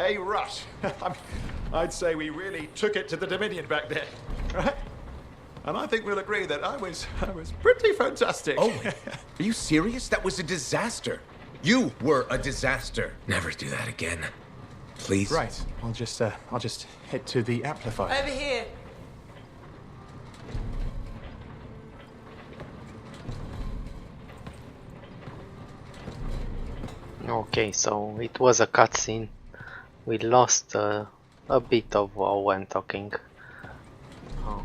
A rush. I'd say we really took it to the Dominion back there, right? And I think we'll agree that I was pretty fantastic. Oh, are you serious? That was a disaster. You were a disaster. Never do that again. Please. Right. I'll just head to the amplifier. Over here. Okay, so it was a cutscene. We lost a bit of Owen talking. Oh.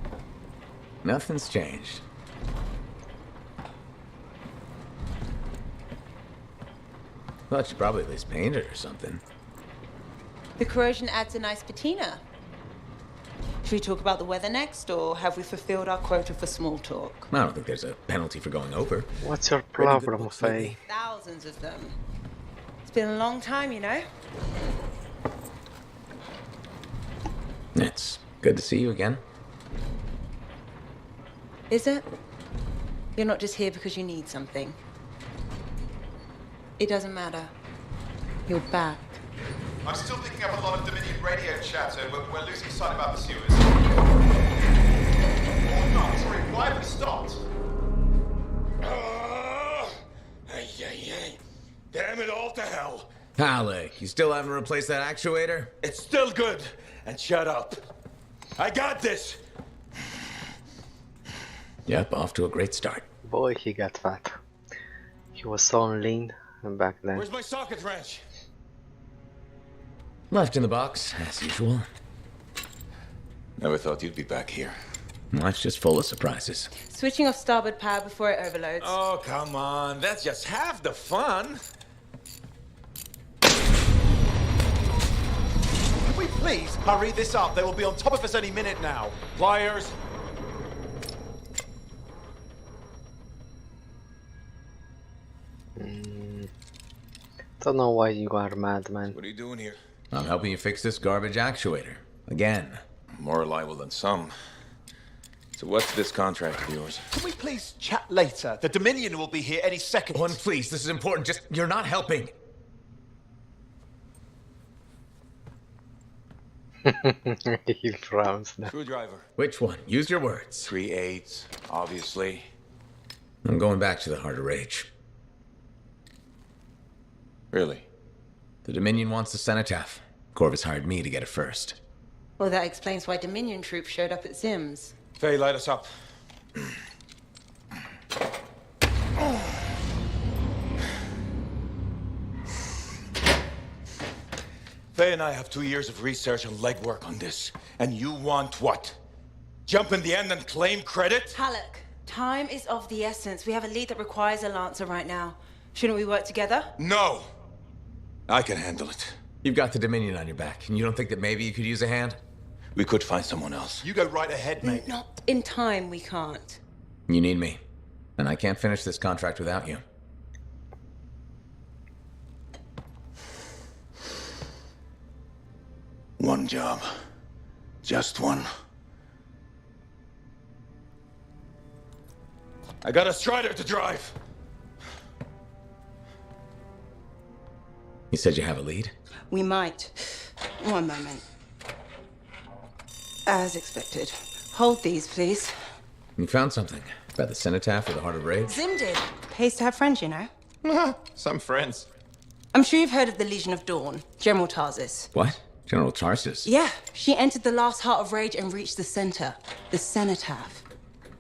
Nothing's changed. Thought you probably at least painted or something. The corrosion adds a nice patina. Should we talk about the weather next, or have we fulfilled our quota for small talk? I don't think there's a penalty for going over. What's your problem, Faye? Thousands of them. It's been a long time, you know? It's good to see you again. Is it? You're not just here because you need something. It doesn't matter. You're back. I'm still picking up a lot of Dominion radio chatter, but we're losing sight about the sewers. Oh, no, sorry, why have we stopped? Damn it all to hell. Alec, you still haven't replaced that actuator? It's still good. And shut up. I got this. Yep, off to a great start. Boy, he got fat. He was so lean back then. Where's my socket wrench? Left in the box, as usual. Never thought you'd be back here. Life's just full of surprises. Switching off starboard power before it overloads. Oh, come on. That's just half the fun. Can we please hurry this up? They will be on top of us any minute now. Pliers. Don't know why you are mad, man. What are you doing here? I'm helping you fix this garbage actuator. Again. More reliable than some. So what's this contract of yours? Can we please chat later? The Dominion will be here any second. Owen, please, this is important. Just, you're not helping. He frowns now. Screwdriver. Which one? Use your words. 3/8, obviously. I'm going back to the Heart of Rage. Really? The Dominion wants the cenotaph. Corvus hired me to get it first. Well, that explains why Dominion troops showed up at Zim's. Faye, light us up. Faye and I have 2 years of research and legwork on this. And you want what? Jump in the end and claim credit? Halleck, time is of the essence. We have a lead that requires a Lancer right now. Shouldn't we work together? No! I can handle it. You've got the Dominion on your back, and you don't think that maybe you could use a hand? We could find someone else. You go right ahead, mate. Not in time, we can't. You need me. And I can't finish this contract without you. One job. Just one. I got a Strider to drive. You said you have a lead? We might. One moment. As expected. Hold these, please. You found something. About the cenotaph or the Heart of Rage? Zim did. Pays to have friends, you know. Some friends. I'm sure you've heard of the Legion of Dawn, General Tarsus. What? General Tarsus? Yeah, she entered the last Heart of Rage and reached the center, the cenotaph.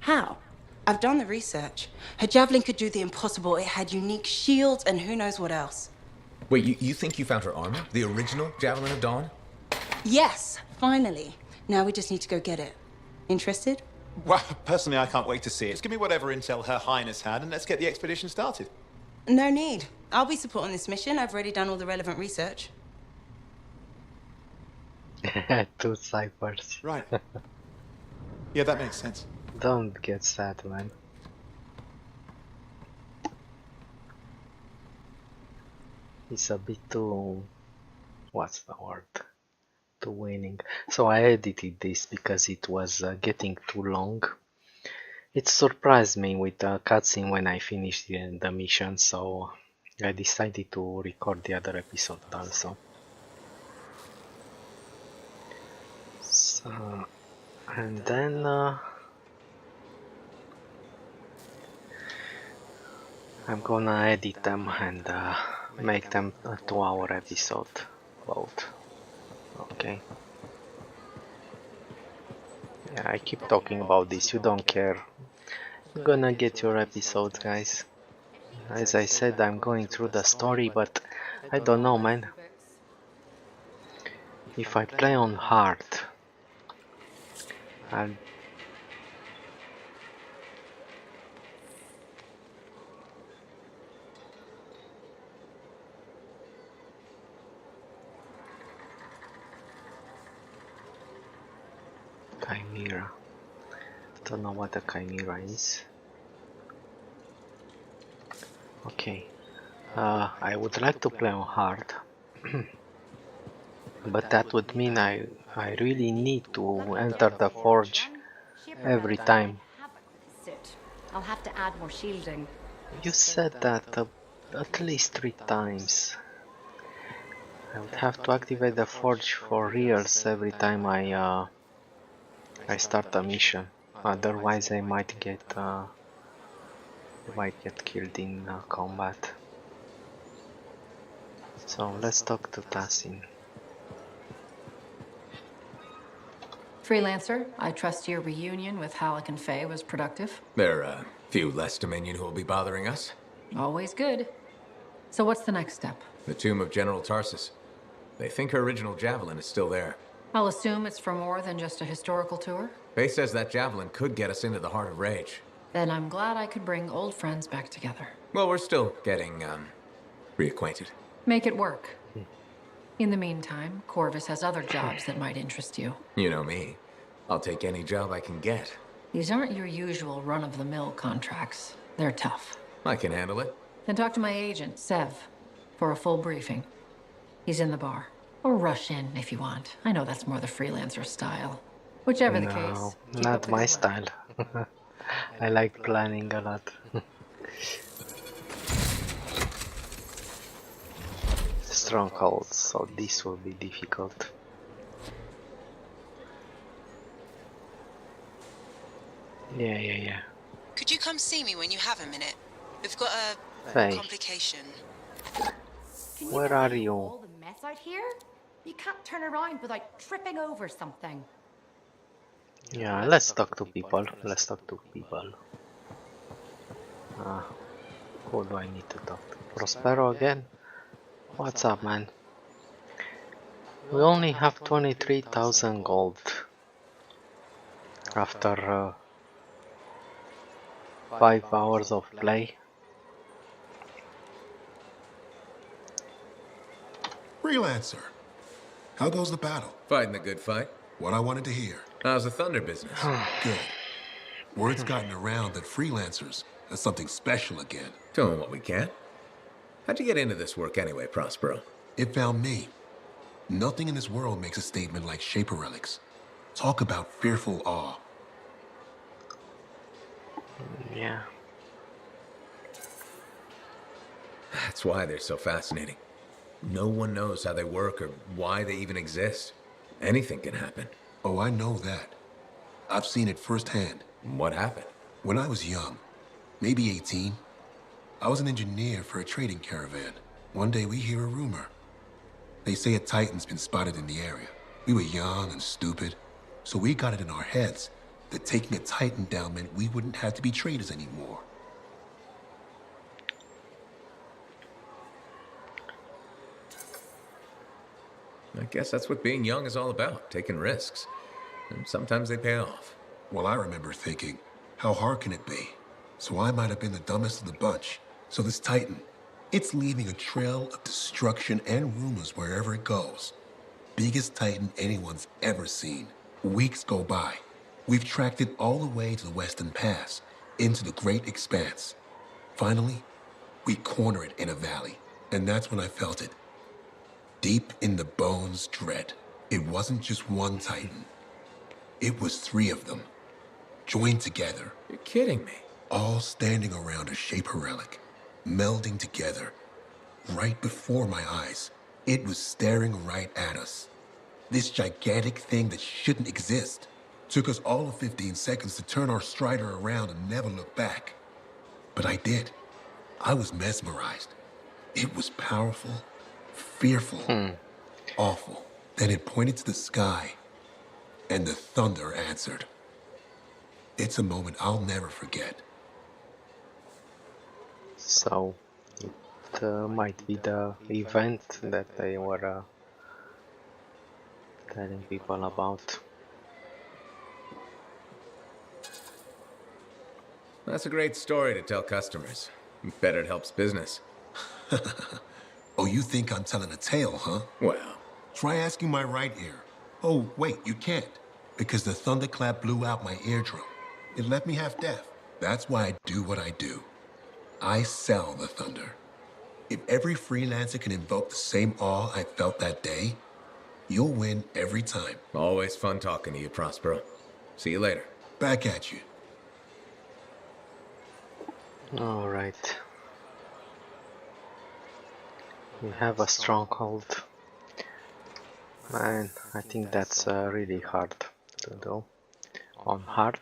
How? I've done the research. Her javelin could do the impossible. It had unique shields and who knows what else. Wait, you think you found her armor? The original Javelin of Dawn? Yes, finally. Now we just need to go get it. Interested? Well, personally, I can't wait to see it. Just give me whatever intel Her Highness had, and let's get the expedition started. No need. I'll be supporting this mission. I've already done all the relevant research. 2 ciphers. Right. Yeah, that makes sense. Don't get sad, man. It's a bit too... what's the word? Too winning. So I edited this because it was getting too long. It surprised me with the cutscene when I finished the mission, so I decided to record the other episode also. So, and then I'm gonna edit them and make them a 2-hour episode. Both. Okay. Yeah, I keep talking about this. You don't care. You're gonna get your episode, guys. As I said, I'm going through the story, but I don't know, man. If I play on hard, I'll... Chimera. Don't know what a chimera is. Okay. I would like to play on hard. But that would mean I really need to enter the forge every time. I'll have to add more shielding. You said that at least 3 times. I would have to activate the forge for reals every time I start a mission. Otherwise, I might get killed in combat. So let's talk to Tassin. Freelancer, I trust your reunion with Halleck and Faye was productive. There are a few less Dominion who will be bothering us. Always good. So what's the next step? The tomb of General Tarsus. They think her original javelin is still there. I'll assume it's for more than just a historical tour. Faye says that javelin could get us into the heart of Rage. Then I'm glad I could bring old friends back together. Well, we're still getting, reacquainted. Make it work. In the meantime, Corvus has other jobs that might interest you. You know me. I'll take any job I can get. These aren't your usual run-of-the-mill contracts. They're tough. I can handle it. Then talk to my agent, Sev, for a full briefing. He's in the bar. Or rush in if you want. I know that's more the freelancer style. Whichever the case. No, keep not up the my good style. I like planning a lot. Stronghold, so this will be difficult. Yeah. Could you come see me when you have a minute? We've got a Hey, complication. where are you? All the mess out here? You can't turn around without tripping over something. Yeah, let's talk to people. Who do I need to talk to? Prospero again? What's up, man? We only have 23,000 gold after 5 hours of play. Freelancer, how goes the battle? Fighting the good fight. What I wanted to hear. How's the Thunder business? Good. Word's gotten around that freelancers are something special again. Doing what we can. How'd you get into this work anyway, Prospero? It found me. Nothing in this world makes a statement like Shaper relics. Talk about fearful awe. Yeah. That's why they're so fascinating. No one knows how they work or why they even exist. Anything can happen. Oh, I know that. I've seen it firsthand. What happened? When I was young, maybe 18, I was an engineer for a trading caravan. One day we hear a rumor. They say a Titan's been spotted in the area. We were young and stupid, so we got it in our heads that taking a Titan down meant we wouldn't have to be traders anymore. I guess that's what being young is all about, taking risks. And sometimes they pay off. Well, I remember thinking, how hard can it be? So I might have been the dumbest of the bunch. So this Titan, it's leaving a trail of destruction and rumors wherever it goes. Biggest Titan anyone's ever seen. Weeks go by. We've tracked it all the way to the Western Pass, into the Great Expanse. Finally, we corner it in a valley. And that's when I felt it. Deep in the bones, dread. It wasn't just one Titan. It was 3 of them, joined together. You're kidding me. All standing around a Shaper relic, melding together. Right before my eyes, it was staring right at us. This gigantic thing that shouldn't exist. Took us all of 15 seconds to turn our Strider around and never look back. But I did. I was mesmerized. It was powerful, fearful, awful. Then it pointed to the sky, and the thunder answered. It's a moment I'll never forget. So it might be the event that they were telling people about. That's a great story to tell customers. Bet it helps business. Oh, you think I'm telling a tale, huh? Well, try asking my right ear. Oh, wait, you can't. Because the thunderclap blew out my eardrum. It left me half deaf. That's why I do what I do. I sell the thunder. If every freelancer can invoke the same awe I felt that day, you'll win every time. Always fun talking to you, Prospero. See you later. Back at you. Alright. We have a stronghold. And I think that's really hard to do. On hard.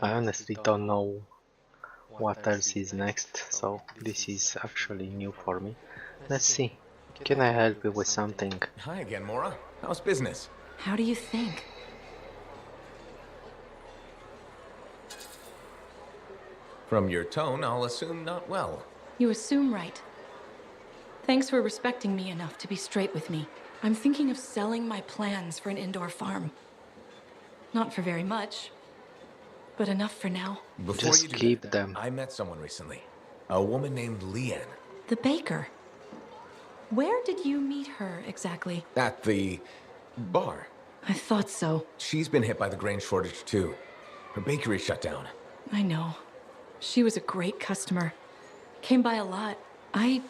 I honestly don't know what else is next, so this is actually new for me. Let's see. Can I help you with something? Hi again, Mora. How's business? How do you think? From your tone, I'll assume not well. You assume right. Thanks for respecting me enough to be straight with me. I'm thinking of selling my plans for an indoor farm. Not for very much, but enough for now. Before Just you do keep that, them. I met someone recently. A woman named Leanne. The baker. Where did you meet her exactly? At the bar. I thought so. She's been hit by the grain shortage too. Her bakery shut down. I know. She was a great customer. Came by a lot. I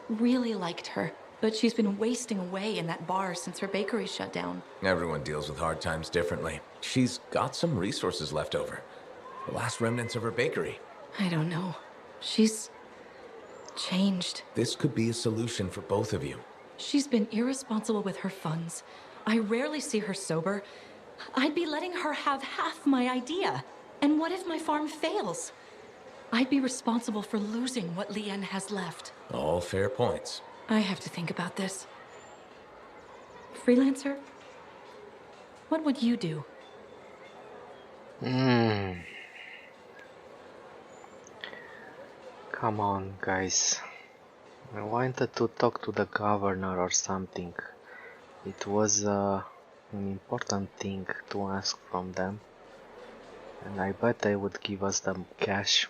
really liked her. But she's been wasting away in that bar since her bakery shut down. Everyone deals with hard times differently. She's got some resources left over. The last remnants of her bakery. I don't know. She's changed. This could be a solution for both of you. She's been irresponsible with her funds. I rarely see her sober. I'd be letting her have half my idea. And what if my farm fails? I'd be responsible for losing what Leanne has left. All fair points. I have to think about this. Freelancer? What would you do? Come on, guys. I wanted to talk to the governor or something. It was an important thing to ask from them. And I bet they would give us the cash.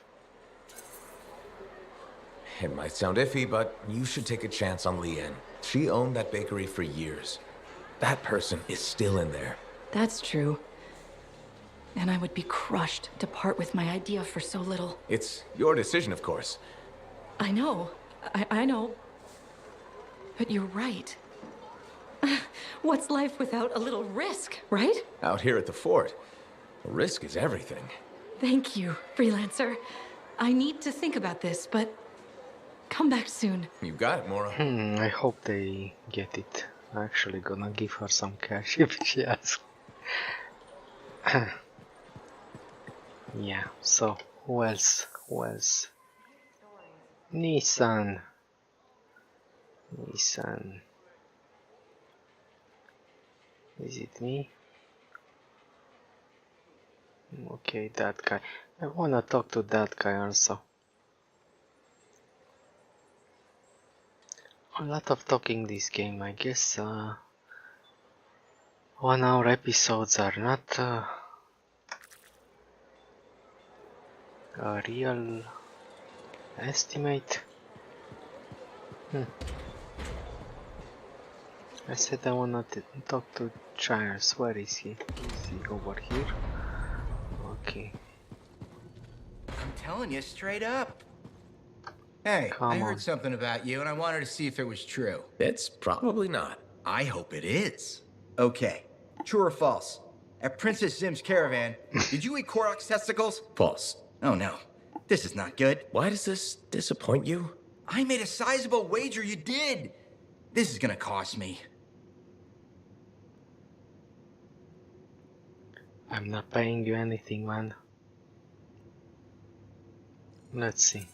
It might sound iffy, but you should take a chance on Leanne. She owned that bakery for years. That person is still in there. That's true. And I would be crushed to part with my idea for so little. It's your decision, of course. I know. I know. But you're right. What's life without a little risk, right? Out here at the fort, risk is everything. Thank you, Freelancer. I need to think about this, but come back soon. You got it, Mora. I hope they get it. I'm actually gonna give her some cash if she asks. Yeah, so who else? Who else? Nissan. Is it me? Okay, that guy. I wanna talk to that guy also. A lot of talking this game, I guess. 1 hour episodes are not a real estimate. I said I wanna talk to Charles. Where is he? Is he over here? Okay. I'm telling you straight up. Hey, Come I on. heard something about you and I wanted to see if it was true. It's probably not. I hope it is. Okay, true or false? At Princess Zim's caravan, did you eat Korok's testicles? False. Oh no, this is not good. Why does this disappoint you? I made a sizable wager you did. This is gonna cost me. I'm not paying you anything, man. Let's see.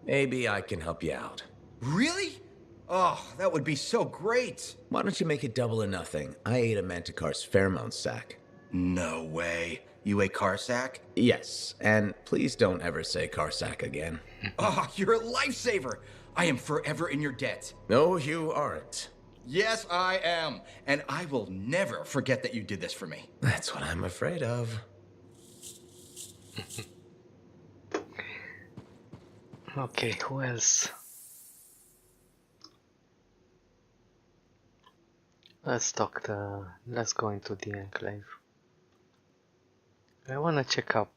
Maybe I can help you out. Really? Oh, that would be so great. Why don't you make it double or nothing? I ate a Manticar's pheromone sack. No way. You ate Carsack? Yes, and please don't ever say Carsack again. Oh, you're a lifesaver. I am forever in your debt. No, you aren't. Yes, I am. And I will never forget that you did this for me. That's what I'm afraid of. Okay, who else? Let's go into the enclave. I wanna check up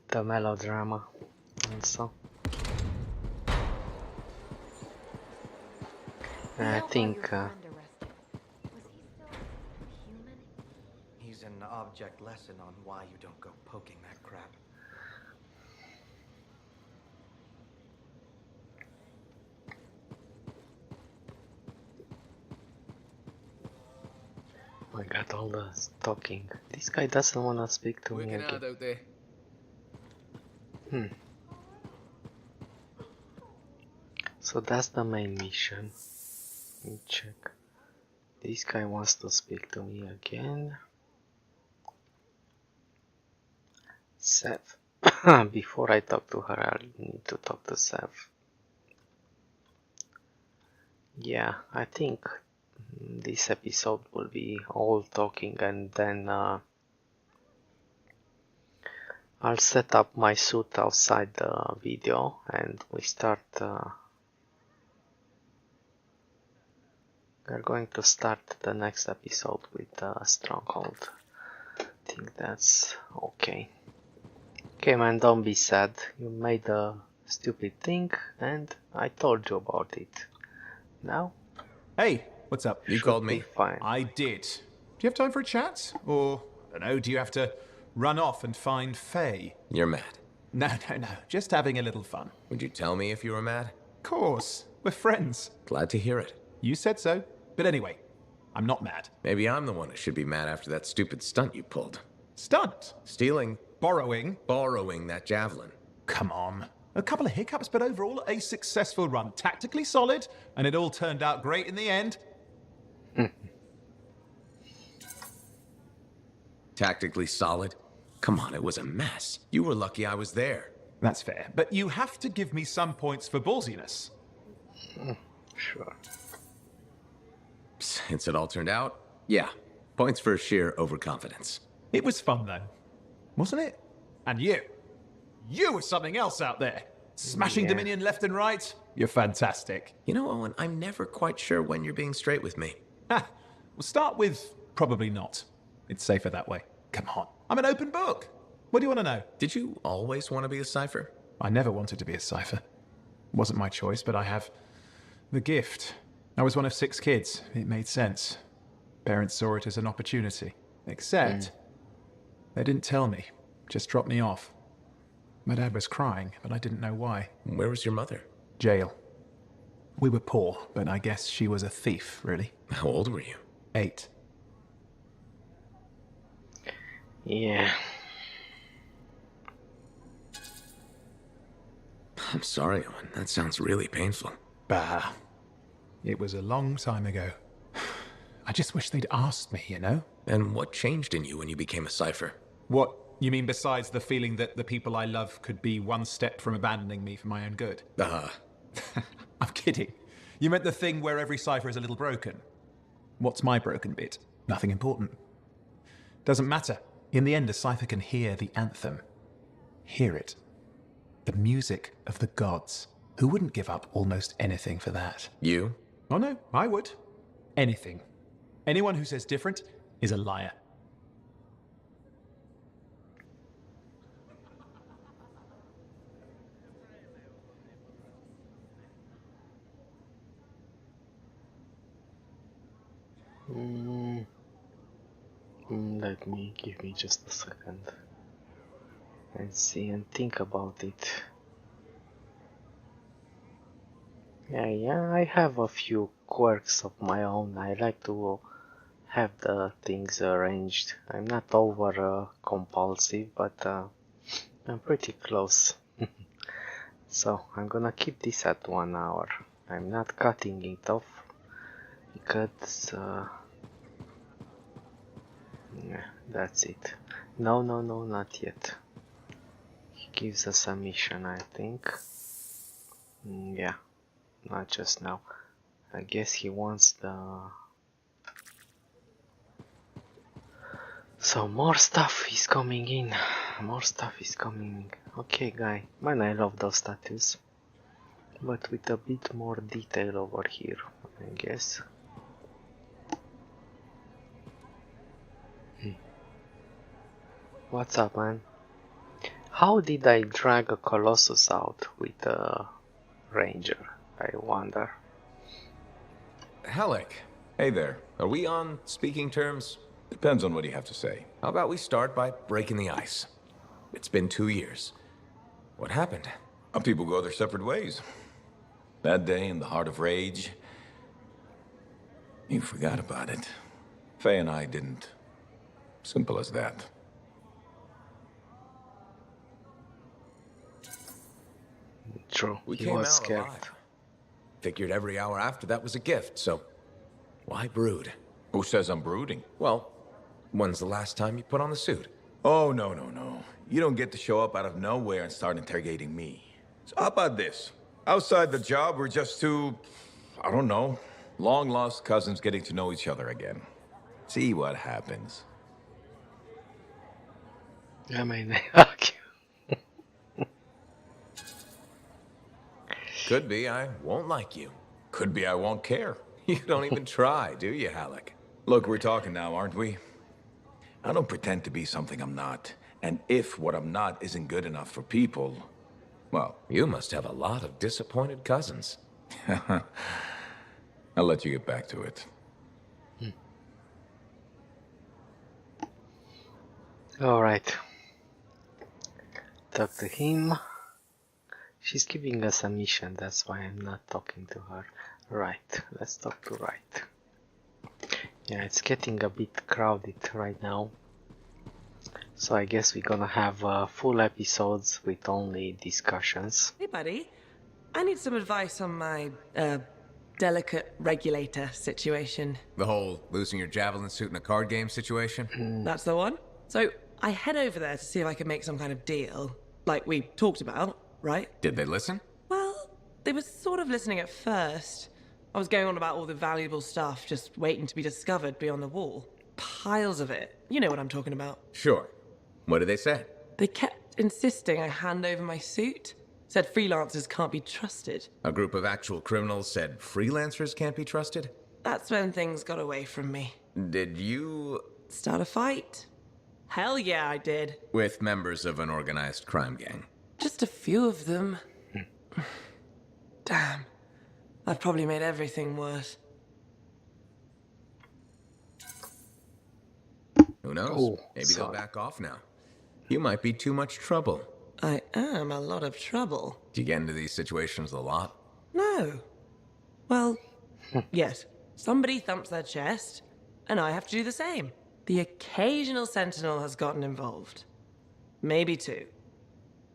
the melodrama and so. I think he's an object lesson on why you don't go poking that crap. I got all the talking. This guy doesn't wanna speak to me Working again. out out there. So that's the main mission. Let me check. This guy wants to speak to me again. Seth. Before I talk to her, I need to talk to Seth. Yeah, I think this episode will be all talking, and then I'll set up my suit outside the video and we start. We're going to start the next episode with Stronghold. I think that's okay. Okay, man, don't be sad. You made a stupid thing and I told you about it. Now? Hey, what's up? You called me? Fine. I did. Do you have time for a chat? Or, I don't know, do you have to run off and find Faye? You're mad. No. Just having a little fun. Would you tell me if you were mad? Of course. We're friends. Glad to hear it. You said so. But anyway, I'm not mad. Maybe I'm the one who should be mad after that stupid stunt you pulled. Stunt? Stealing, Borrowing? borrowing that javelin. Come on. A couple of hiccups, but overall a successful run. Tactically solid, and it all turned out great in the end. Tactically solid? Come on, it was a mess. You were lucky I was there. That's fair. But you have to give me some points for ballsiness. Sure. Since it all turned out, yeah. Points for sheer overconfidence. It was fun, though. Wasn't it? And you. You were something else out there. Smashing Yeah. Dominion left and right. You're fantastic. You know, Owen, I'm never quite sure when you're being straight with me. We'll start with probably not. It's safer that way. Come on. I'm an open book. What do you want to know? Did you always want to be a cipher? I never wanted to be a cipher. Wasn't my choice, but I have the gift. I was one of 6 kids. It made sense. Parents saw it as an opportunity. Except, they didn't tell me. Just dropped me off. My dad was crying, but I didn't know why. Where was your mother? Jail. We were poor, but I guess she was a thief, really. How old were you? 8. Yeah. I'm sorry, Owen. That sounds really painful. Bah. It was a long time ago. I just wish they'd asked me, you know? And what changed in you when you became a cipher? What, you mean besides the feeling that the people I love could be one step from abandoning me for my own good? I'm kidding. You meant the thing where every cipher is a little broken. What's my broken bit? Nothing important. Doesn't matter. In the end, a cipher can hear the anthem. Hear it. The music of the gods. Who wouldn't give up almost anything for that? You? Oh no, I would. Anything. Anyone who says different is a liar. Give me just a second and see and think about it. Yeah, I have a few quirks of my own. I like to have the things arranged. I'm not over compulsive, but I'm pretty close. So I'm gonna keep this at 1 hour. I'm not cutting it off because yeah, that's it. No, not yet. He gives us a mission, I think. Yeah, not just now. I guess he wants the... So more stuff is coming in. More stuff is coming. Okay, guy. Man, I love those tattoos. But with a bit more detail over here, I guess. What's up, man? How did I drag a Colossus out with a Ranger, I wonder? Halleck. Hey there. Are we on speaking terms? Depends on what you have to say. How about we start by breaking the ice? It's been 2 years. What happened? People go their separate ways. That day in the heart of rage, you forgot about it. Faye and I didn't. Simple as that. True, We he came was out scared. alive. Figured every hour after that was a gift, so why brood? Who says I'm brooding? Well, when's the last time you put on the suit? Oh, no. You don't get to show up out of nowhere and start interrogating me. So how about this? Outside the job, we're just two, I don't know, long-lost cousins getting to know each other again. See what happens. I mean, okay. Could be I won't like you. Could be I won't care. You don't even try, do you, Halleck? Look, we're talking now, aren't we? I don't pretend to be something I'm not. And if what I'm not isn't good enough for people, well... You must have a lot of disappointed cousins. I'll let you get back to it. Alright. Talk to him. She's giving us a mission, that's why I'm not talking to her. Right, let's talk to Right. Yeah, it's getting a bit crowded right now. So I guess we're gonna have full episodes with only discussions. Hey buddy, I need some advice on my, delicate regulator situation. The whole losing your javelin suit in a card game situation? That's the one. So, I head over there to see if I can make some kind of deal, like we talked about, right? Did they listen? Well, they were sort of listening at first. I was going on about all the valuable stuff just waiting to be discovered beyond the wall. Piles of it. You know what I'm talking about. Sure. What did they say? They kept insisting I hand over my suit. Said freelancers can't be trusted. A group of actual criminals said freelancers can't be trusted? That's when things got away from me. Did you... Start a fight? Hell yeah, I did. With members of an organized crime gang? Just a few of them. Damn. I've probably made everything worse. Who knows? Oh, Maybe sorry. they'll back off now. You might be too much trouble. I am a lot of trouble. Do you get into these situations a lot? No. Well, yes. Somebody thumps their chest, and I have to do the same. The occasional sentinel has gotten involved. Maybe two.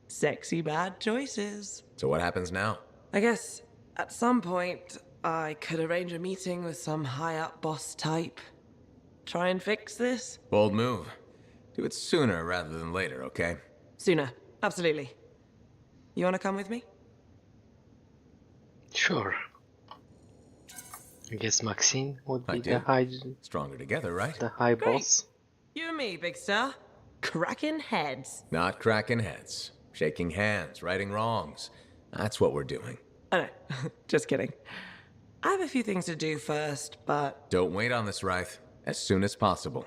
Sexy bad choices. So what happens now? I guess at some point I could arrange a meeting with some high-up boss type. Try and fix this? Bold move. Do it sooner rather than later, okay? Sooner. Absolutely. You want to come with me? Sure. I guess Maxine would I be do. the high... Stronger together, right? The high Great. boss. You and me, big star. Cracking heads. Not cracking heads. Shaking hands, righting wrongs. That's what we're doing. I know. Just kidding. I have a few things to do first, but... Don't wait on this, Wraith. As soon as possible.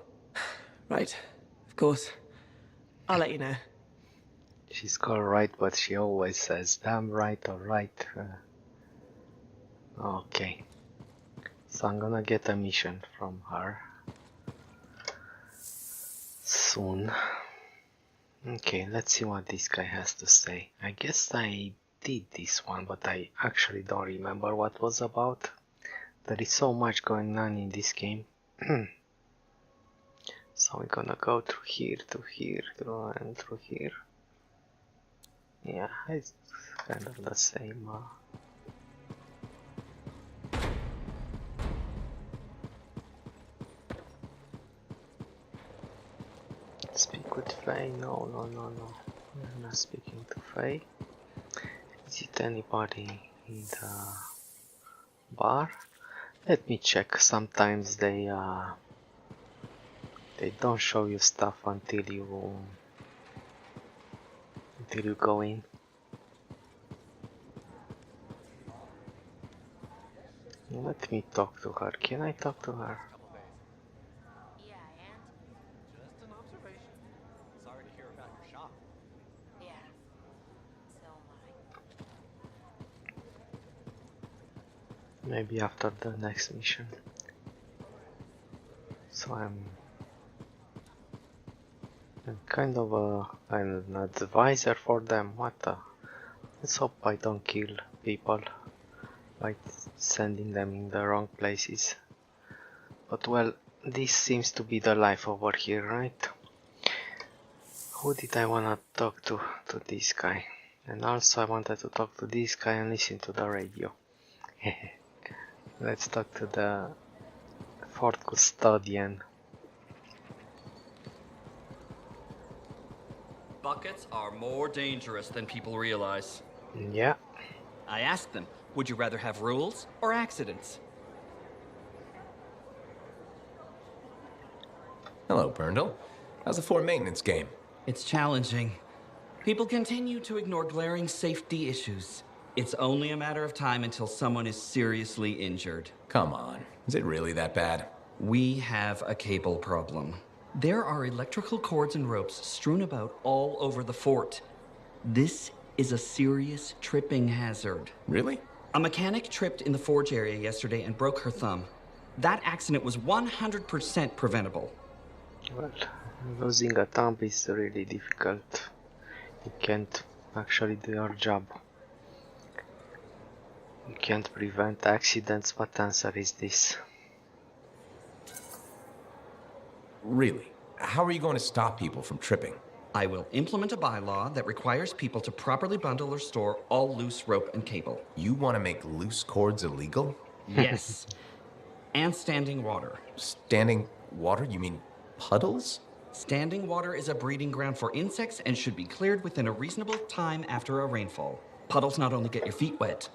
Right. Of course. I'll let you know. She's called Right, but she always says damn right or right. Okay. So I'm gonna get a mission from her. Soon. Okay, let's see what this guy has to say. I guess I did this one, but I actually don't remember what was about. There is so much going on in this game. So we're gonna go through here, to here, and through here. Yeah, it's kind of the same. Speak with Faye? No. I'm not speaking to Faye. Is it anybody in the bar? Let me check. Sometimes they don't show you stuff until you go in. Let me talk to her. Can I talk to her? Yeah, and? Just an observation. Sorry to hear about your shop. Yeah. So am I. Maybe after the next mission. So I'm kind of an advisor for them. What the? Let's hope I don't kill people by sending them in the wrong places. But well, this seems to be the life over here, right? Who did I wanna talk to? To this guy. And also I wanted to talk to this guy and listen to the radio. Let's talk to the Fort Custodian. Buckets are more dangerous than people realize. Yeah. I asked them, would you rather have rules or accidents? Hello, Burndle. How's the fort maintenance game? It's challenging. People continue to ignore glaring safety issues. It's only a matter of time until someone is seriously injured. Come on. Is it really that bad? We have a cable problem. There are electrical cords and ropes strewn about all over the fort. This is a serious tripping hazard. Really? A mechanic tripped in the forge area yesterday and broke her thumb. That accident was 100% preventable. Well, losing a thumb is really difficult. You can't actually do your job. You can't prevent accidents. What answer is this? Really? How are you going to stop people from tripping? I will implement a bylaw that requires people to properly bundle or store all loose rope and cable. You want to make loose cords illegal? Yes. And standing water. Standing water? You mean puddles? Standing water is a breeding ground for insects and should be cleared within a reasonable time after a rainfall. Puddles not only get your feet wet,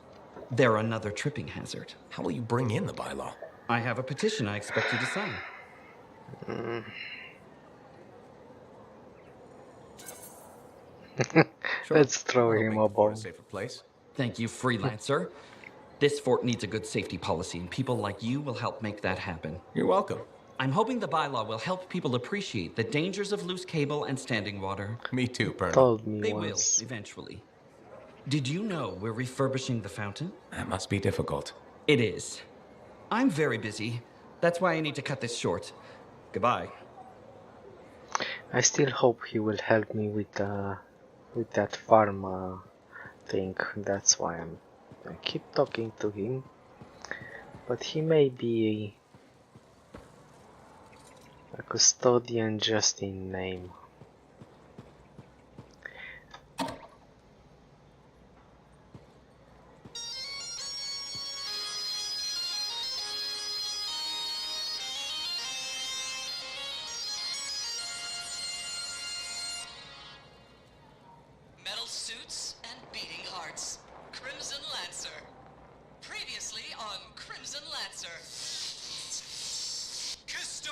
they're another tripping hazard. How will you bring in the bylaw? I have a petition I expect you to sign. Sure. Let's throw him a bone. A safer place. Thank you, freelancer. This fort needs a good safety policy, and people like you will help make that happen. You're welcome. I'm hoping the bylaw will help people appreciate the dangers of loose cable and standing water. Me too, Burndle. Told me They once. will, eventually. Did you know we're refurbishing the fountain? That must be difficult. It is. I'm very busy. That's why I need to cut this short. Goodbye. I still hope he will help me with that farm thing. That's why I keep talking to him. But he may be a custodian just in name. Metal suits and beating hearts. Crimson Lancer. Previously on Crimson Lancer. Kista!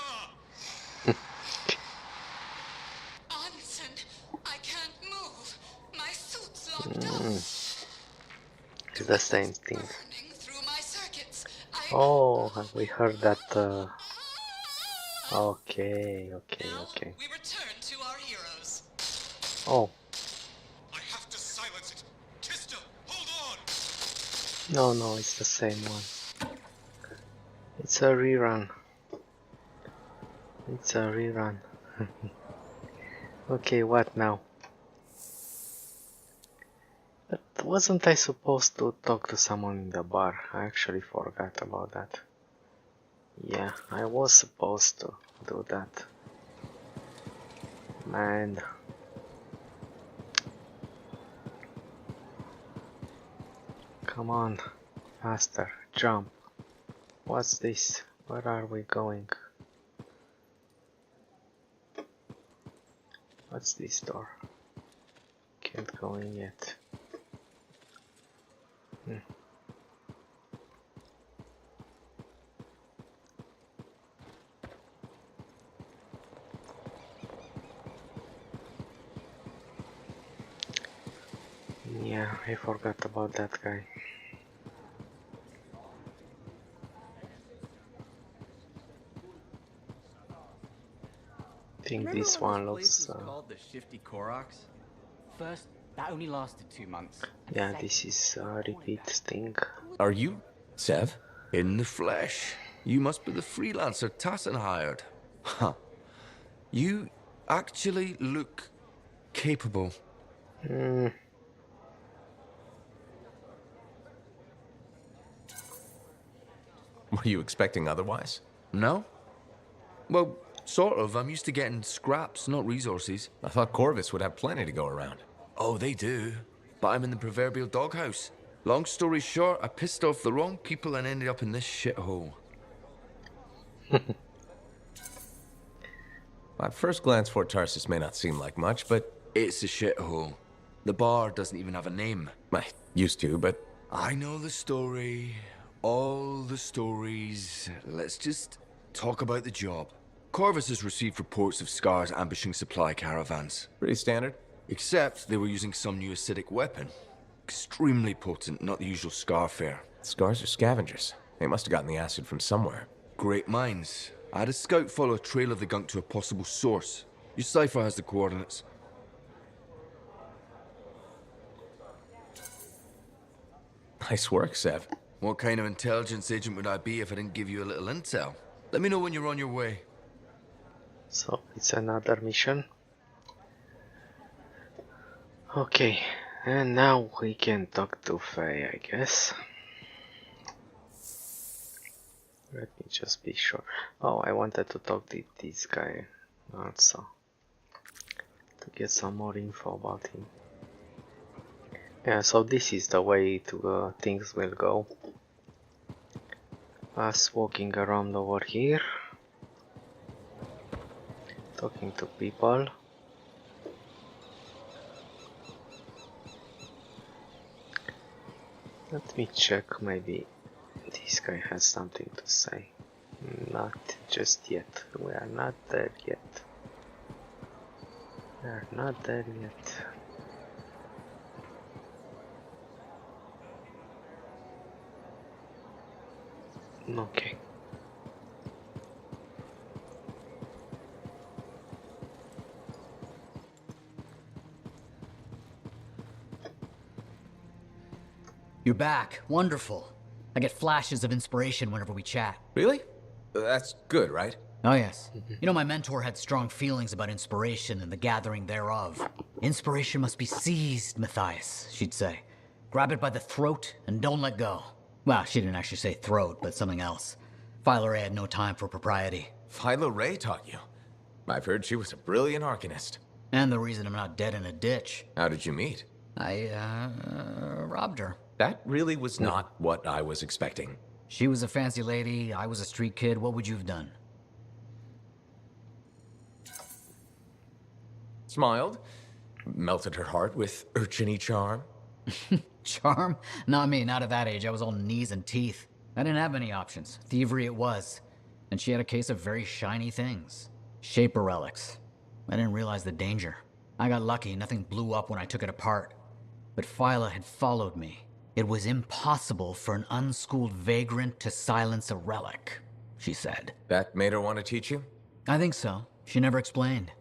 Onsen, I can't move. My suit's locked up. It's the same thing. Burning through my circuits. Oh, we heard that. Okay. We return to our heroes. Oh. I have to silence it. Kista, hold on! No, it's the same one. It's a rerun. Okay, what now? But wasn't I supposed to talk to someone in the bar? I actually forgot about that. Yeah, I was supposed to do that. Man. Come on. Faster. Jump. What's this? Where are we going? What's this door? Can't go in yet. Yeah, I forgot about that guy. I think this one looks. Called the Shifty Koroks? First, that only lasted 2 months. Yeah, this is a repeat thing. Are you Sev? In the flesh. You must be the freelancer Tassin hired. Huh. You actually look capable. Were you expecting otherwise? No? Well, sort of. I'm used to getting scraps, not resources. I thought Corvus would have plenty to go around. Oh, they do. But I'm in the proverbial doghouse. Long story short, I pissed off the wrong people and ended up in this shithole. At first glance, Fort Tarsus may not seem like much, but... It's a shithole. The bar doesn't even have a name. I used to, but... I know the story. All the stories. Let's just talk about the job. Corvus has received reports of Scars ambushing supply caravans. Pretty standard. Except they were using some new acidic weapon. Extremely potent, not the usual Scar fare. Scars are scavengers. They must have gotten the acid from somewhere. Great minds. I had a scout follow a trail of the gunk to a possible source. Your cipher has the coordinates. Nice work, Sev. What kind of intelligence agent would I be if I didn't give you a little intel? Let me know when you're on your way. So, it's another mission. Okay, and now we can talk to Faye, I guess. Let me just be sure. Oh, I wanted to talk to this guy also, to get some more info about him. Yeah, so this is the way to things will go. Us walking around over here, talking to people. Let me check, maybe this guy has something to say. Not just yet. We are not there yet. We are not there yet. Okay. You're back. Wonderful. I get flashes of inspiration whenever we chat. Really? That's good, right? Oh, yes. You know, my mentor had strong feelings about inspiration and the gathering thereof. Inspiration must be seized, Matthias, she'd say. Grab it by the throat and don't let go. Well, she didn't actually say throat, but something else. Philo Ray had no time for propriety. Philo Ray taught you? I've heard she was a brilliant arcanist. And the reason I'm not dead in a ditch. How did you meet? I, robbed her. That really was not what I was expecting. She was a fancy lady, I was a street kid. What would you have done? Smiled. Melted her heart with urchiny charm. Charm? Not me, not at that age. I was all knees and teeth. I didn't have many options. Thievery it was. And she had a case of very shiny things. Shaper relics. I didn't realize the danger. I got lucky, nothing blew up when I took it apart. But Phyla had followed me. It was impossible for an unschooled vagrant to silence a relic, she said. That made her want to teach you? I think so. She never explained.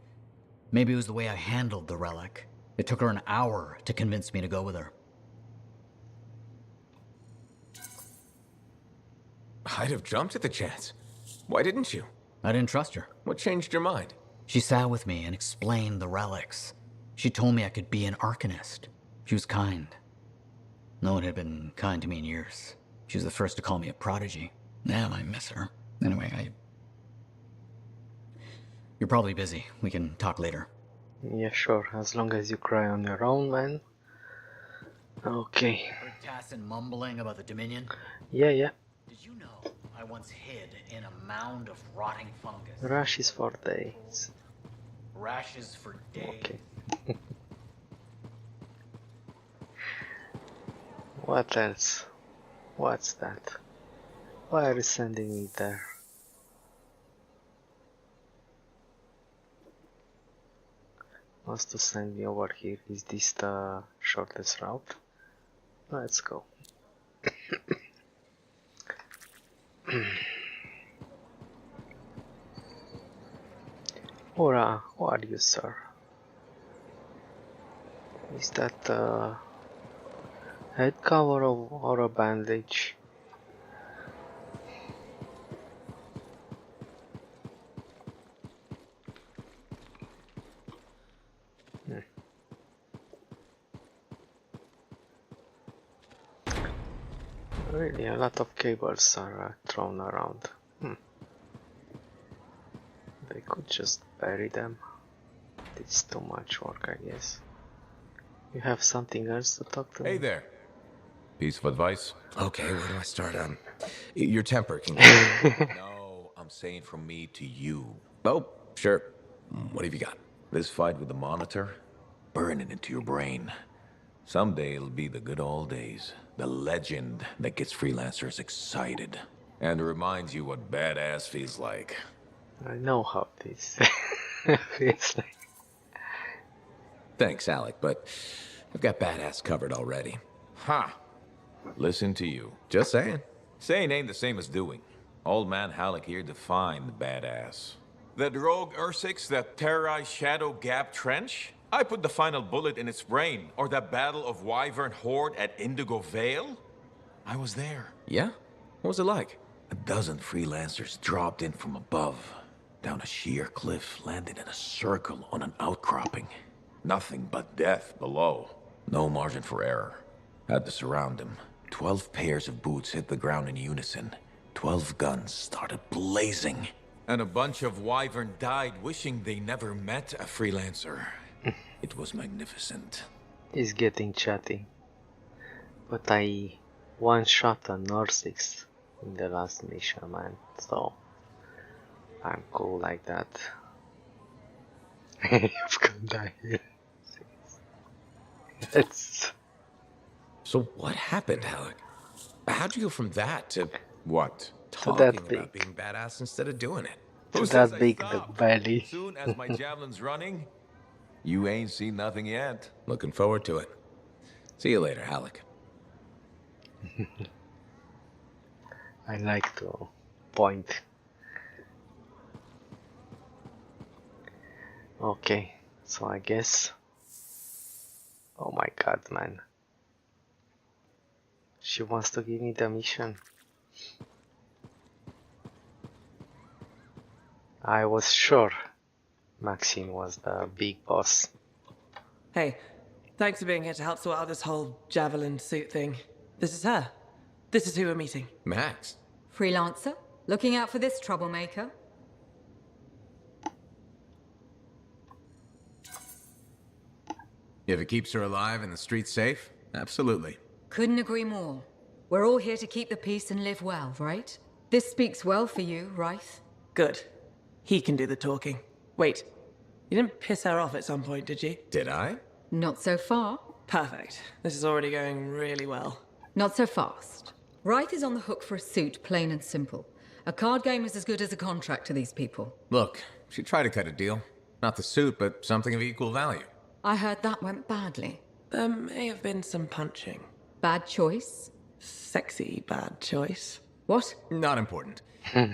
Maybe it was the way I handled the relic. It took her an hour to convince me to go with her. I'd have jumped at the chance. Why didn't you? I didn't trust her. What changed your mind? She sat with me and explained the relics. She told me I could be an arcanist. She was kind. No one had been kind to me in years. She was the first to call me a prodigy. Damn, I miss her. Anyway, You're probably busy. We can talk later. Yeah, sure. As long as you cry on your own, man. Okay. Heard Tassin mumbling about the Dominion? Yeah, yeah. Did you know I once hid in a mound of rotting fungus? Rashes for days. Rashes for days. Okay. What else? What's that? Why are you sending me there? Wants to send me over here. Is this the shortest route? Let's go. Ora, who are you, sir? Is that a head cover or a bandage? Really, a lot of cables are thrown around. They could just bury them. It's too much work, I guess. You have something else to talk to me? Hey there. Piece of advice? Okay, where do I start? Your temper can No, I'm saying from me to you. Oh, sure. What have you got? This fight with the Monitor, burn it into your brain. Someday it'll be the good old days. The legend that gets freelancers excited. And reminds you what badass feels like. I know how this feels like. Thanks, Alec, but I've got badass covered already. Ha! Listen to you. Just saying. Saying ain't the same as doing. Old man Halleck here defined the badass. That rogue Ursix that terrorized Shadow Gap Trench? I put the final bullet in its brain. Or that battle of Wyvern Horde at Indigo Vale? I was there. Yeah? What was it like? A dozen freelancers dropped in from above. Down a sheer cliff, landed in a circle on an outcropping. Nothing but death below. No margin for error. Had to surround him. 12 pairs of boots hit the ground in unison. 12 guns started blazing. And a bunch of Wyvern died wishing they never met a freelancer. It was magnificent. He's getting chatty. But I one-shot a Norsix in the last mission, man. So I'm cool like that. You've gone down here. It's... So what happened, Alec? How'd you go from that to what? Talking that about being badass instead of doing it? To that big the belly. Soon as my javelin's running, you ain't seen nothing yet. Looking forward to it. See you later, Alec. I like to point. Okay, so I guess... Oh my god, man. She wants to give me the mission. I was sure Maxine was the big boss. Hey, thanks for being here to help sort out this whole javelin suit thing. This is her. This is who we're meeting. Max. Freelancer? Looking out for this troublemaker? If it keeps her alive and the streets safe, absolutely. Couldn't agree more. We're all here to keep the peace and live well, right? This speaks well for you, Rice. Good. He can do the talking. Wait, you didn't piss her off at some point, did you? Did I? Not so far. Perfect. This is already going really well. Not so fast. Wright is on the hook for a suit, plain and simple. A card game is as good as a contract to these people. Look, she tried to cut a deal. Not the suit, but something of equal value. I heard that went badly. There may have been some punching. Bad choice? Sexy bad choice. What? Not important.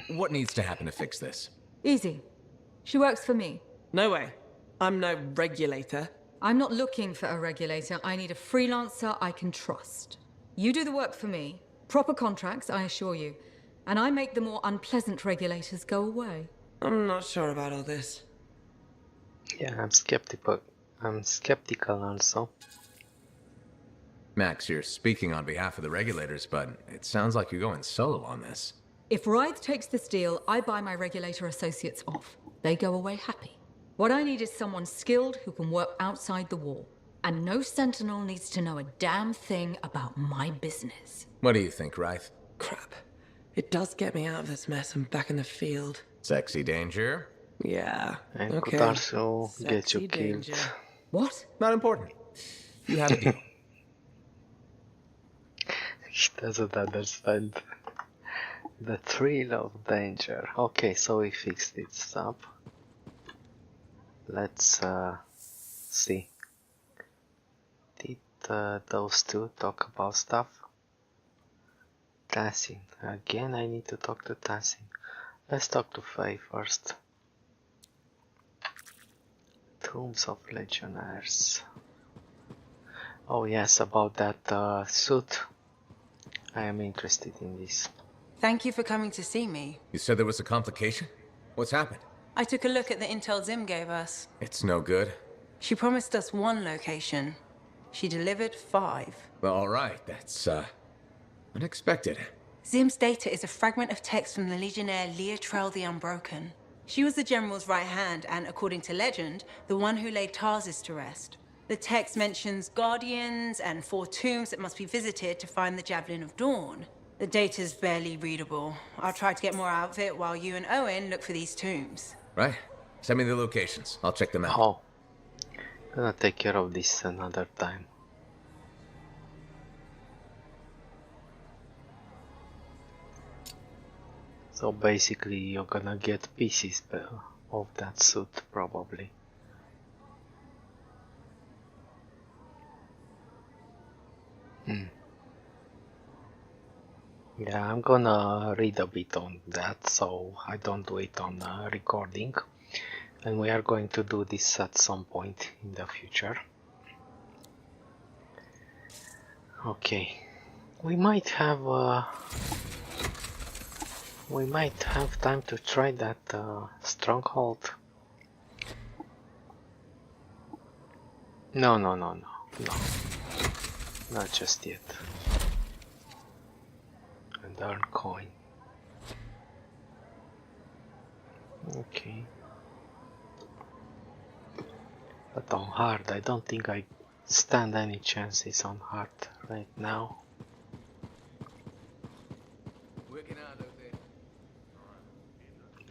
What needs to happen to fix this? Easy. She works for me. No way. I'm no regulator. I'm not looking for a regulator. I need a freelancer I can trust. You do the work for me. Proper contracts, I assure you. And I make the more unpleasant regulators go away. I'm not sure about all this. Yeah, I'm skeptical. I'm skeptical also. Max, you're speaking on behalf of the regulators, but it sounds like you're going solo on this. If Wraith takes this deal, I buy my regulator associates off. They go away happy. What I need is someone skilled who can work outside the wall. And no sentinel needs to know a damn thing about my business. What do you think, Wraith? Crap. It does get me out of this mess and back in the field. Sexy danger? Yeah. And Okay. could also get you Sexy killed. danger. What? Not important. You have a deal. He doesn't understand the thrill of danger. Okay, so we fixed it up. Let's see. Did those two talk about stuff? Tassin. Again, I need to talk to Tassin. Let's talk to Faye first. Tombs of Legionnaires. Oh yes, about that suit. I am interested in this. Thank you for coming to see me. You said there was a complication? What's happened? I took a look at the intel Zim gave us. It's no good. She promised us 1 location. She delivered 5. Well, all right, that's, unexpected. Zim's data is a fragment of text from the Legionnaire Leotrel the Unbroken. She was the General's right hand and, according to legend, the one who laid Tarsus to rest. The text mentions guardians and 4 tombs that must be visited to find the Javelin of Dawn. The data's barely readable. I'll try to get more out of it while you and Owen look for these tombs. Right. Send me the locations. I'll check them out. Oh. Gonna take care of this another time. So basically you're gonna get pieces of that suit probably. Yeah, I'm gonna read a bit on that so I don't do it on recording. And we are going to do this at some point in the future. Okay, we might have time to try that stronghold. No, not just yet. And earn coin. Okay. But on hard, I don't think I stand any chances on hard right now.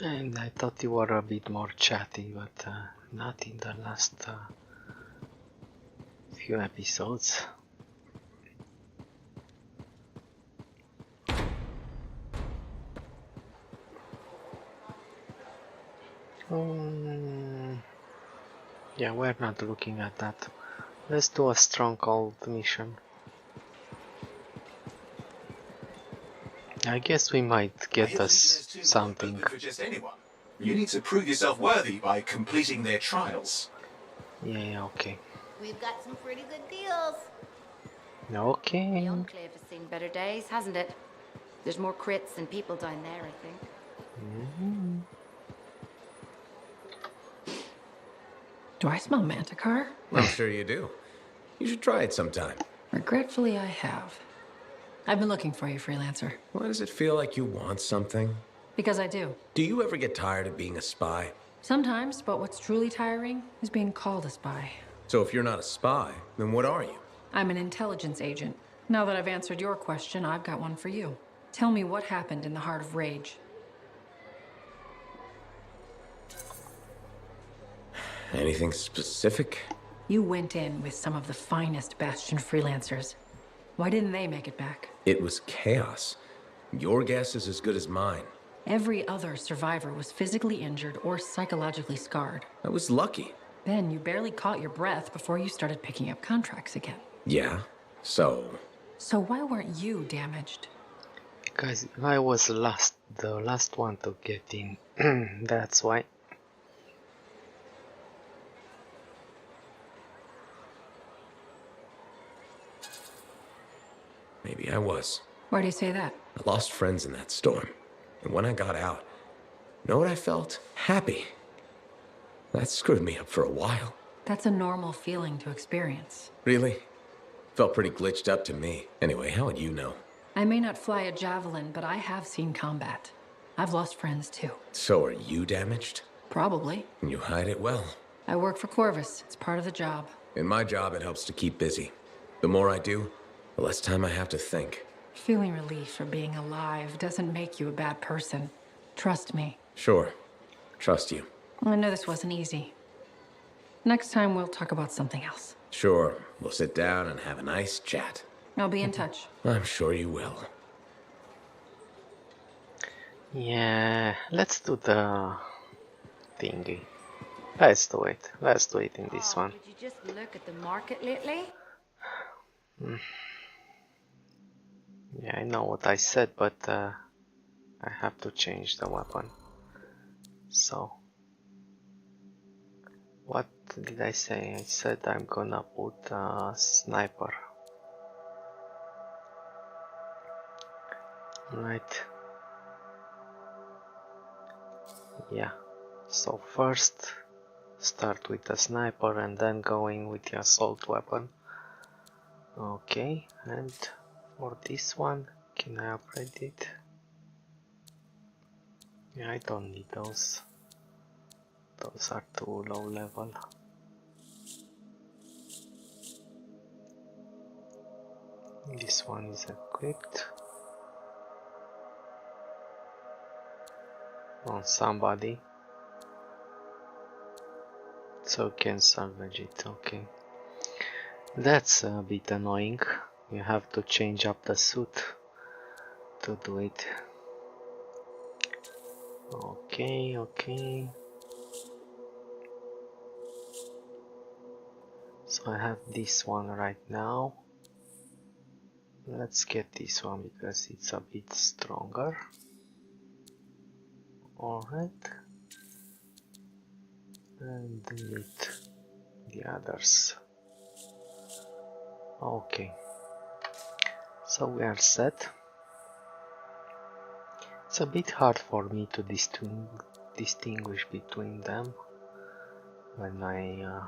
And I thought you were a bit more chatty, but not in the last few episodes. Yeah, we're not looking at that. Let's do a Stronghold mission. I guess we might get us something. For just anyone. You need to prove yourself worthy by completing their trials. Yeah, okay. We've got some pretty good deals. Okay. The Enclave has seen better days, hasn't it? There's more crits than people down there, I think. Do I smell Manticore? I'm sure you do. You should try it sometime. Regretfully, I have. I've been looking for you, freelancer. Why does it feel like you want something? Because I do. Do you ever get tired of being a spy? Sometimes, but what's truly tiring is being called a spy. So if you're not a spy, then what are you? I'm an intelligence agent. Now that I've answered your question, I've got one for you. Tell me what happened in the Heart of Rage. Anything specific? You went in with some of the finest Bastion freelancers. Why didn't they make it back? It was chaos. Your guess is as good as mine. Every other survivor was physically injured or psychologically scarred. I was lucky. Then you barely caught your breath before you started picking up contracts again. Yeah, so... So why weren't you damaged? Because I was the last one to get in. That's why. Maybe I was. Why do you say that? I lost friends in that storm. And when I got out, know what I felt? Happy. That screwed me up for a while. That's a normal feeling to experience. Really? Felt pretty glitched up to me. Anyway, how would you know? I may not fly a javelin, but I have seen combat. I've lost friends too. So are you damaged? Probably. You hide it well. I work for Corvus. It's part of the job. In my job, it helps to keep busy. The more I do, the less time I have to think. Feeling relief for being alive doesn't make you a bad person. Trust me. Sure. Trust you. I know this wasn't easy. Next time we'll talk about something else. Sure. We'll sit down and have a nice chat. I'll be in touch. I'm sure you will. Yeah, let's do the thingy. Let's do it. Let's do it in this one. Did you just look at the market lately? Yeah, I know what I said, but I have to change the weapon. So, what did I say? I said I'm gonna put a sniper. Right. Yeah. So first, start with the sniper and then going with the assault weapon. Okay, and for this one, can I upgrade it? Yeah, I don't need those. Those are too low level. This one is equipped on somebody, so can salvage it. Okay, that's a bit annoying. You have to change up the suit to do it. Okay, okay. So I have this one right now. Let's get this one because it's a bit stronger. Alright. And delete the others. Okay. So we are set. It's a bit hard for me to distinguish between them when I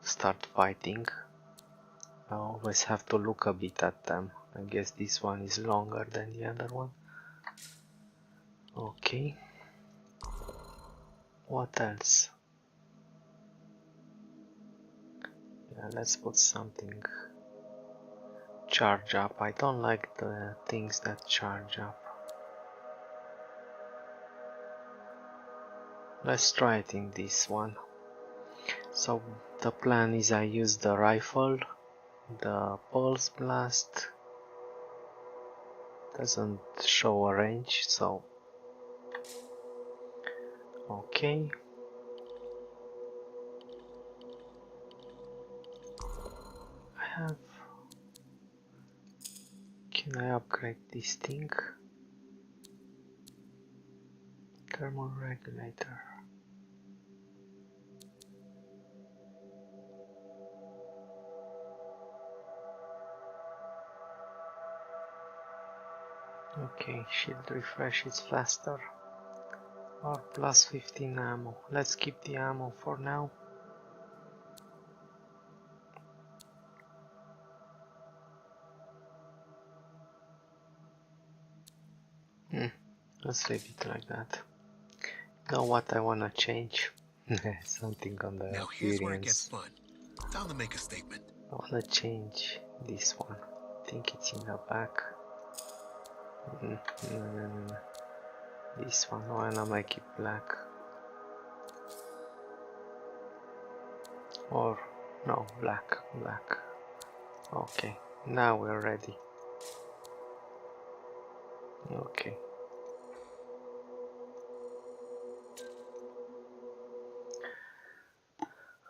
start fighting. I always have to look a bit at them. I guess this one is longer than the other one. Okay. What else? Yeah, let's put something. Charge up. I don't like the things that charge up. Let's try it in this one. So the plan is I use the rifle. The pulse blast doesn't show a range, so okay. I have. Can I upgrade this thing? Thermal regulator. Okay, shield refresh is faster. Or plus 15 ammo. Let's keep the ammo for now. Let's leave it like that. Know what I wanna change? Something on the now here's where it gets appearance. fun. Time to make a statement. I wanna change this one. I think it's in the back. No. This one, I wanna make it black. Or, no, black. Okay, now we're ready. Okay.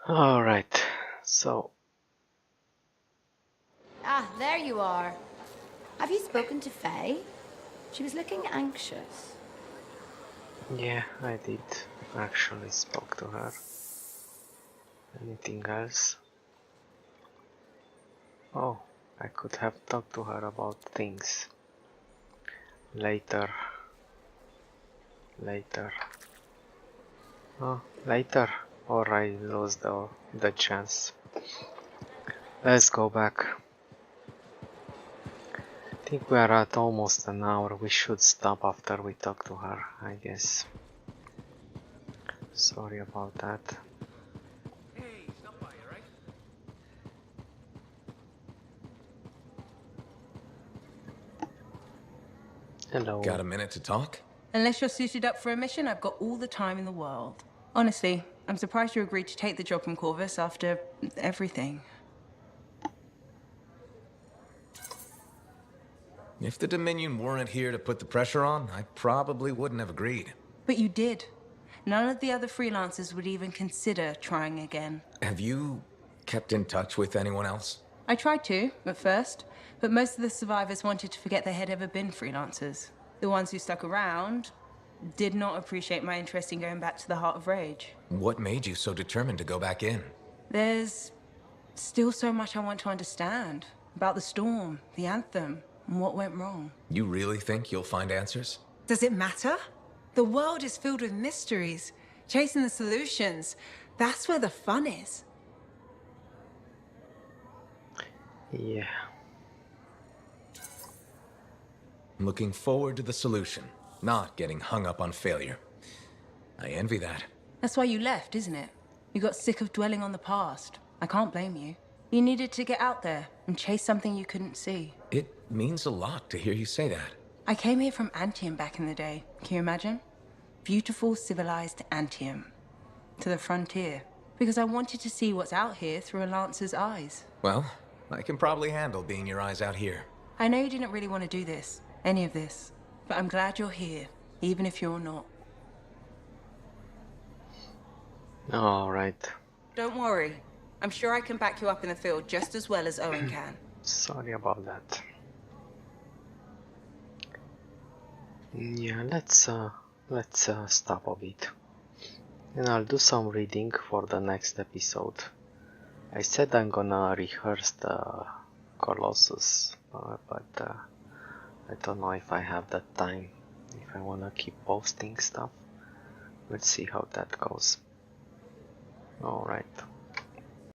Alright, so. Ah, there you are. Have you spoken to Faye? She was looking anxious. Yeah, I did. Actually spoke to her. Anything else? Oh, I could have talked to her about things. Later. Oh, later. Or I lose the chance. Let's go back. I think we are at almost an hour. We should stop after we talk to her, I guess. Sorry about that. Hey, stop by, alright? Hello. Got a minute to talk? Unless you're suited up for a mission, I've got all the time in the world. Honestly, I'm surprised you agreed to take the job from Corvus after everything. If the Dominion weren't here to put the pressure on, I probably wouldn't have agreed. But you did. None of the other freelancers would even consider trying again. Have you kept in touch with anyone else? I tried to, at first, but most of the survivors wanted to forget they had ever been freelancers. The ones who stuck around did not appreciate my interest in going back to the Heart of Rage. What made you so determined to go back in? There's still so much I want to understand about the storm, the Anthem, and what went wrong. You really think you'll find answers? Does it matter? The world is filled with mysteries. Chasing the solutions, that's where the fun is. Yeah. Looking forward to the solution, not getting hung up on failure. I envy that. That's why you left, isn't it? You got sick of dwelling on the past. I can't blame you. You needed to get out there and chase something you couldn't see. It means a lot to hear you say that. I came here from Anthem back in the day. Can you imagine? Beautiful, civilized Anthem. To the frontier. Because I wanted to see what's out here through a Lancer's eyes. Well, I can probably handle being your eyes out here. I know you didn't really want to do this, any of this. But I'm glad you're here, even if you're not. Alright. Don't worry. I'm sure I can back you up in the field just as well as Owen can. Sorry about that. Yeah, let's stop a bit. And I'll do some reading for the next episode. I said I'm gonna rehearse the Colossus, but I don't know if I have that time. If I wanna keep posting stuff. Let's see how that goes. Alright.